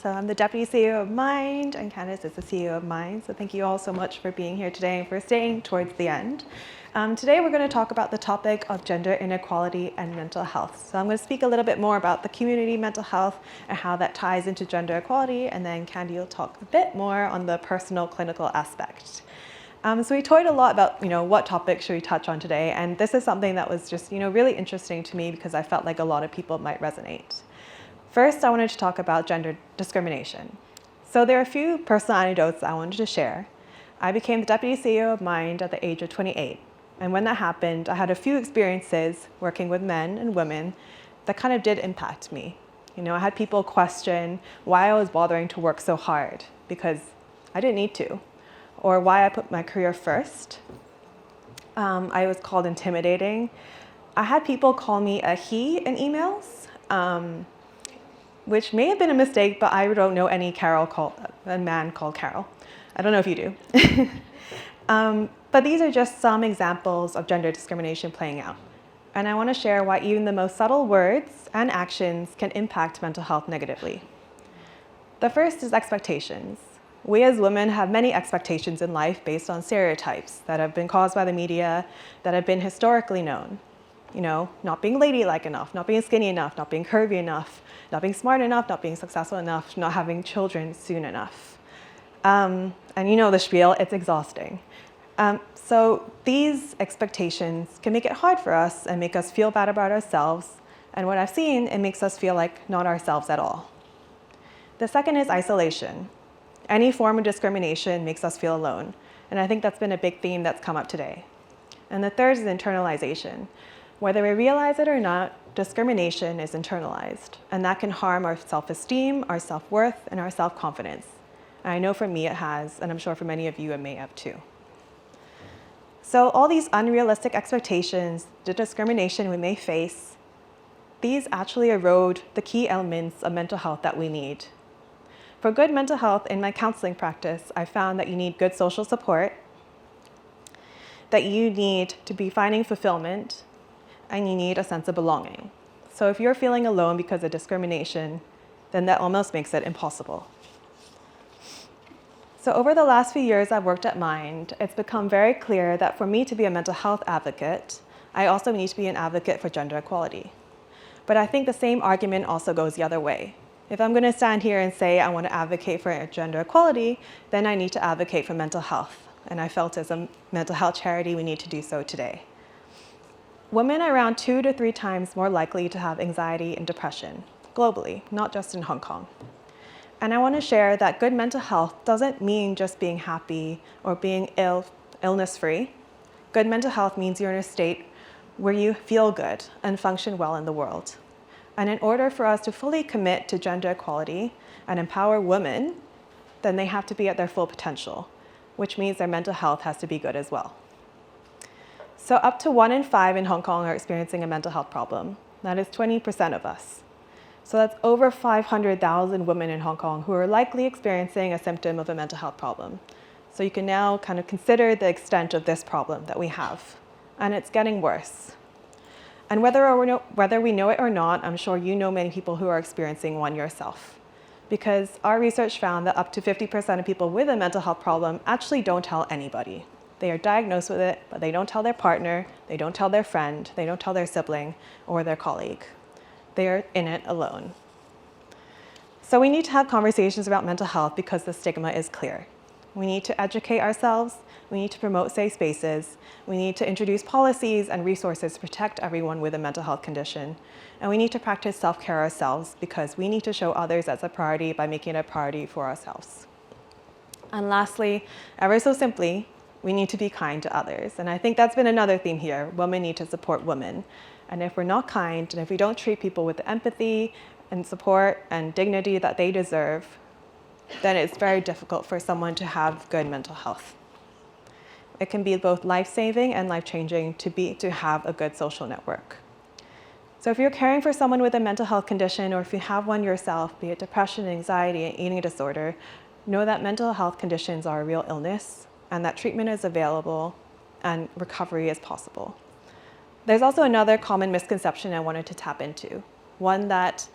So I'm the Deputy CEO of Mind, and Candice is the CEO of Mind. So thank you all so much for being here today and for staying towards the end. Today we're going to talk about the topic of gender inequality and mental health. So I'm going to speak a little bit more about the community mental health and how that ties into gender equality, and then Candy will talk a bit more on the personal clinical aspect. So we toyed a lot about, what topic should we touch on today, and this is something that was just, really interesting to me because I felt like a lot of people might resonate. First, I wanted to talk about gender discrimination. So there are a few personal anecdotes I wanted to share. I became the Deputy CEO of Mind at the age of 28, and when that happened, I had a few experiences working with men and women that kind of did impact me. I had people question why I was bothering to work so hard because I didn't need to, or why I put my career first. I was called intimidating. I had people call me a he in emails, which may have been a mistake, but I don't know any a man called Carol. I don't know if you do. But these are just some examples of gender discrimination playing out. And I want to share why even the most subtle words and actions can impact mental health negatively. The first is expectations. We as women have many expectations in life based on stereotypes that have been caused by the media, that have been historically known. Not being ladylike enough, not being skinny enough, not being curvy enough, not being smart enough, not being successful enough, not having children soon enough. And the spiel, it's exhausting. So these expectations can make it hard for us and make us feel bad about ourselves. And what I've seen, it makes us feel like not ourselves at all. The second is isolation. Any form of discrimination makes us feel alone. And I think that's been a big theme that's come up today. And the third is internalization. Whether we realize it or not, discrimination is internalized. And that can harm our self-esteem, our self-worth, and our self-confidence. And I know for me it has, and I'm sure for many of you it may have too. So all these unrealistic expectations, the discrimination we may face, these actually erode the key elements of mental health that we need. For good mental health in my counseling practice, I found that you need good social support, that you need to be finding fulfillment, and you need a sense of belonging. So if you're feeling alone because of discrimination, then that almost makes it impossible. So over the last few years I've worked at Mind, it's become very clear that for me to be a mental health advocate, I also need to be an advocate for gender equality. But I think the same argument also goes the other way. If I'm going to stand here and say I want to advocate for gender equality, then I need to advocate for mental health. And I felt as a mental health charity, we need to do so today. Women are around 2 to 3 times more likely to have anxiety and depression, globally, not just in Hong Kong. And I want to share that good mental health doesn't mean just being happy or being illness-free. Good mental health means you're in a state where you feel good and function well in the world. And in order for us to fully commit to gender equality and empower women, then they have to be at their full potential, which means their mental health has to be good as well. So up to 1 in 5 in Hong Kong are experiencing a mental health problem. That is 20% of us. So that's over 500,000 women in Hong Kong who are likely experiencing a symptom of a mental health problem. So you can now kind of consider the extent of this problem that we have. And it's getting worse. And whether we know it or not, I'm sure you know many people who are experiencing one yourself. Because our research found that up to 50% of people with a mental health problem actually don't tell anybody. They are diagnosed with it, but they don't tell their partner, they don't tell their friend, they don't tell their sibling or their colleague. They are in it alone. So we need to have conversations about mental health because the stigma is clear. We need to educate ourselves. We need to promote safe spaces. We need to introduce policies and resources to protect everyone with a mental health condition. And we need to practice self-care ourselves because we need to show others as a priority by making it a priority for ourselves. And lastly, ever so simply, we need to be kind to others. And I think that's been another theme here. Women need to support women. And if we're not kind, and if we don't treat people with the empathy and support and dignity that they deserve, then it's very difficult for someone to have good mental health. It can be both life-saving and life-changing to have a good social network. So if you're caring for someone with a mental health condition, or if you have one yourself, be it depression, anxiety, and eating disorder, know that mental health conditions are a real illness and that treatment is available and recovery is possible. There's also another common misconception I wanted to tap into, one that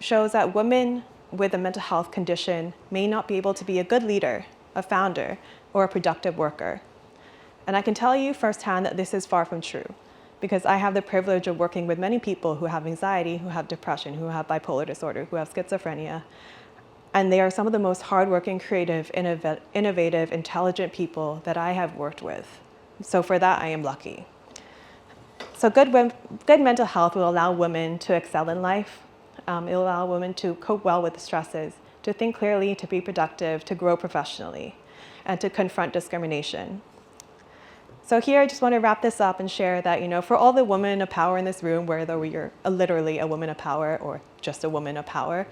shows that women with a mental health condition may not be able to be a good leader, a founder, or a productive worker. And I can tell you firsthand that this is far from true, because I have the privilege of working with many people who have anxiety, who have depression, who have bipolar disorder, who have schizophrenia. And they are some of the most hardworking, creative, innovative, intelligent people that I have worked with. So for that, I am lucky. So good mental health will allow women to excel in life. It will allow women to cope well with the stresses, to think clearly, to be productive, to grow professionally, and to confront discrimination. So here I just want to wrap this up and share that, for all the women of power in this room, whether you're literally a woman of power or just a woman of power,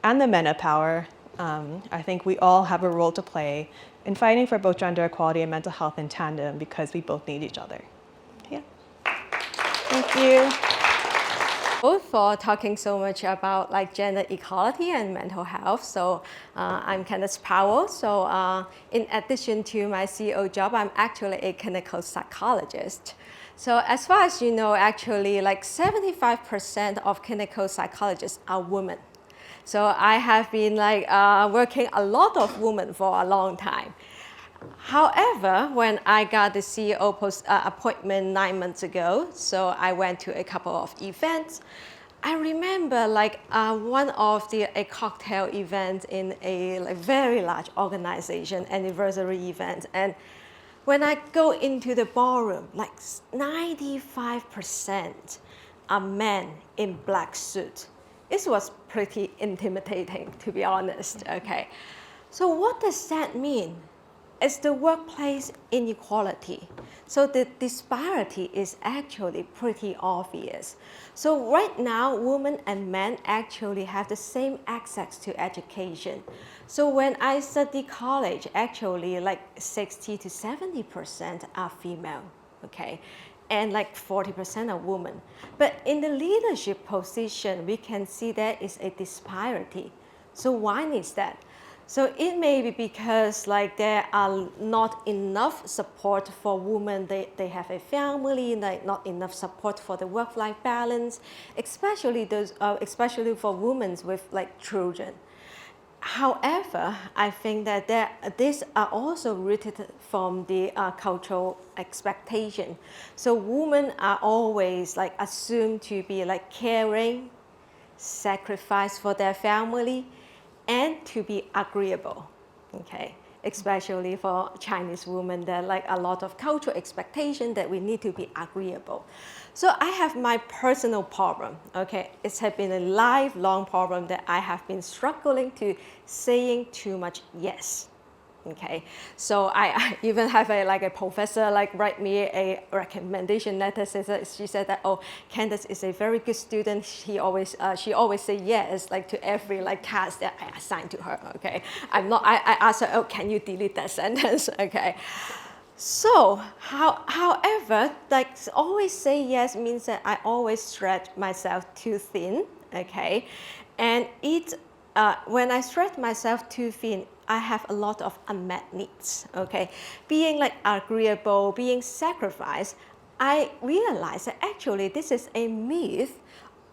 and the men of power, I think we all have a role to play in fighting for both gender equality and mental health in tandem, because we both need each other. Yeah. Thank you. Both for talking so much about gender equality and mental health. So I'm Candice Powell. So in addition to my CEO job, I'm actually a clinical psychologist. So as far as you know, actually 75% of clinical psychologists are women. So I have been working a lot of women for a long time. However, when I got the CEO appointment 9 months ago, so I went to a couple of events. I remember one of a cocktail event in a very large organization, anniversary event. And when I go into the ballroom, 95% are men in black suits. This was pretty intimidating, to be honest, okay? So what does that mean? It's the workplace inequality. So the disparity is actually pretty obvious. So right now, women and men actually have the same access to education. So when I study college, actually 60 to 70% are female, okay? And 40% are women. But in the leadership position, we can see there is a disparity. So why is that? So it may be because there are not enough support for women. They have a family, not enough support for the work-life balance, especially for women with children. However, I think that these are also rooted from the cultural expectation. So women are always assumed to be caring, sacrifice for their family, and to be agreeable, okay? Especially for Chinese women, there are a lot of cultural expectation that we need to be agreeable. So I have my personal problem, okay? It has been a lifelong problem that I have been struggling to saying too much yes. Okay, so I even have a professor write me a recommendation letter. She said that, oh, Candice is a very good student. She always say yes to every task that I assign to her. Okay, I asked her, oh, can you delete that sentence? Okay. So, however, always say yes means that I always stretch myself too thin. Okay, and when I stretch myself too thin, I have a lot of unmet needs, okay? Being agreeable, being sacrificed, I realize that actually this is a myth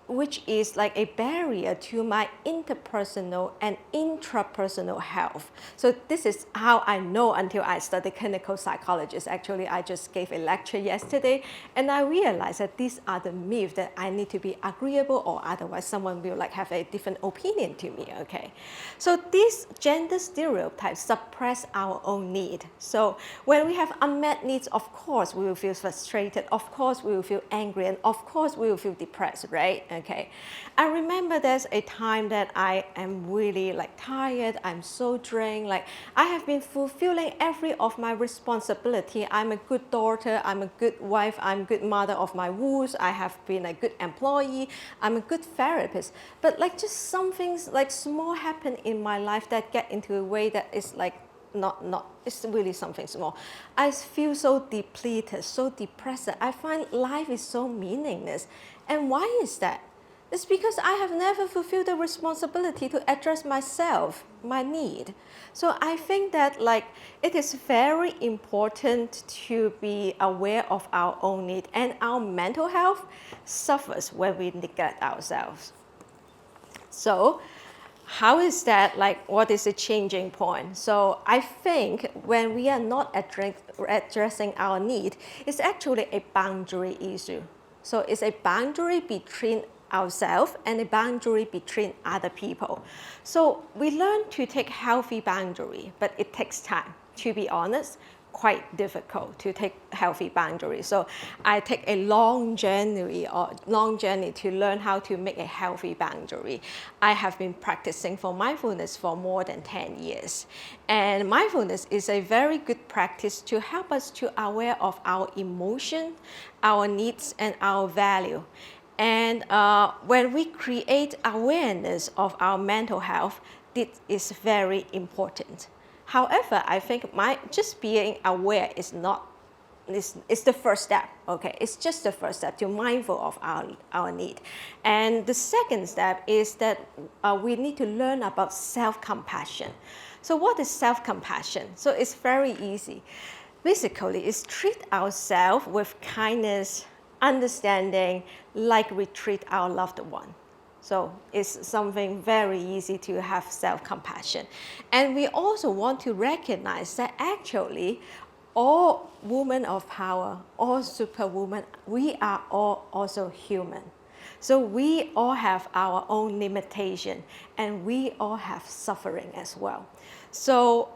which is a barrier to my interpersonal and intrapersonal health. So this is how I know until I studied clinical psychologist. Actually, I just gave a lecture yesterday, and I realized that these are the myths that I need to be agreeable, or otherwise someone will have a different opinion to me, okay? So these gender stereotypes suppress our own need. So when we have unmet needs, of course, we will feel frustrated, of course, we will feel angry, and of course, we will feel depressed, right? Okay, I remember there's a time that I am really tired, I'm so drained, I have been fulfilling every of my responsibility. I'm a good daughter, I'm a good wife, I'm a good mother of my woos, I have been a good employee, I'm a good therapist. But just some things small happen in my life that get into a way that is it's really something small. I feel so depleted, so depressed. I find life is so meaningless. And why is that? It's because I have never fulfilled the responsibility to address myself, my need. So I think that it is very important to be aware of our own need, and our mental health suffers when we neglect ourselves. So how is that, like, what is the changing point? So I think when we are not addressing our need, it's actually a boundary issue. So it's a boundary between ourselves and a boundary between other people. So we learn to take healthy boundary, but it takes time. To be honest, quite difficult to take healthy boundaries. So I take a long journey to learn how to make a healthy boundary. I have been practicing for mindfulness for more than 10 years. And mindfulness is a very good practice to help us to aware of our emotion, our needs, and our value. And when we create awareness of our mental health, this is very important. However, I think just being aware is the first step, okay? It's just the first step to mindful of our need. And the second step is that we need to learn about self-compassion. So what is self-compassion? So it's very easy. Basically, it's treat ourselves with kindness, understanding, like we treat our loved one. So it's something very easy to have self-compassion. And we also want to recognize that actually all women of power, all superwomen, we are all also human. So we all have our own limitation and we all have suffering as well. So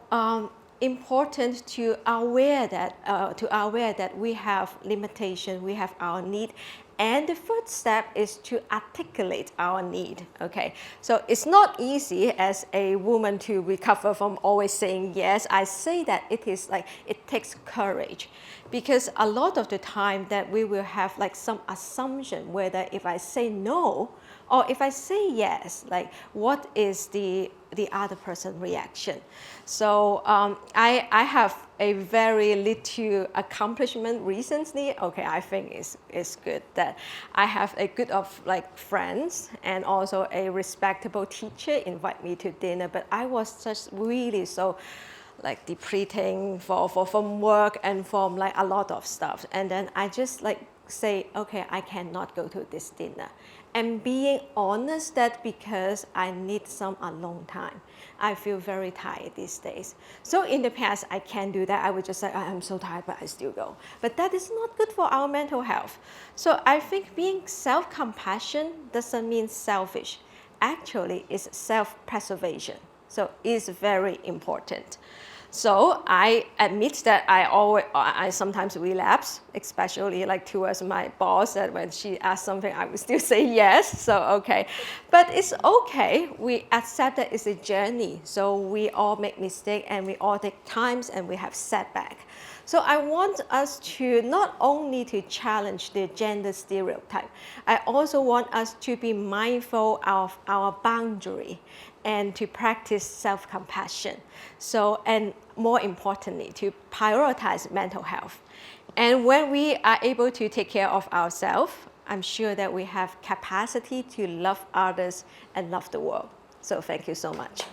important to aware that we have limitation, we have our need. And the first step is to articulate our need, okay? So it's not easy as a woman to recover from always saying yes. I say that it is like, it takes courage because a lot of the time that we will have like some assumption whether if I say no or if I say yes, like what is the other person's reaction. So I have a very little accomplishment recently. Okay, I think it's good that I have a good of like friends and also a respectable teacher invite me to dinner, but I was just really so like depleting from work and from like a lot of stuff. And then I just like say, okay, I cannot go to this dinner. And being honest that because I need some alone time. I feel very tired these days. So in the past, I can't do that. I would just say, I'm so tired, but I still go. But that is not good for our mental health. So I think being self-compassion doesn't mean selfish. Actually, it's self-preservation. So it's very important. So I admit that I sometimes relapse, especially like towards my boss, that when she asks something, I will still say yes, so okay. But it's okay, we accept that it's a journey. So we all make mistakes and we all take times and we have setback. So I want us to not only to challenge the gender stereotype, I also want us to be mindful of our boundary and to practice self-compassion. So, and more importantly, to prioritize mental health. And when we are able to take care of ourselves, I'm sure that we have capacity to love others and love the world. So thank you so much.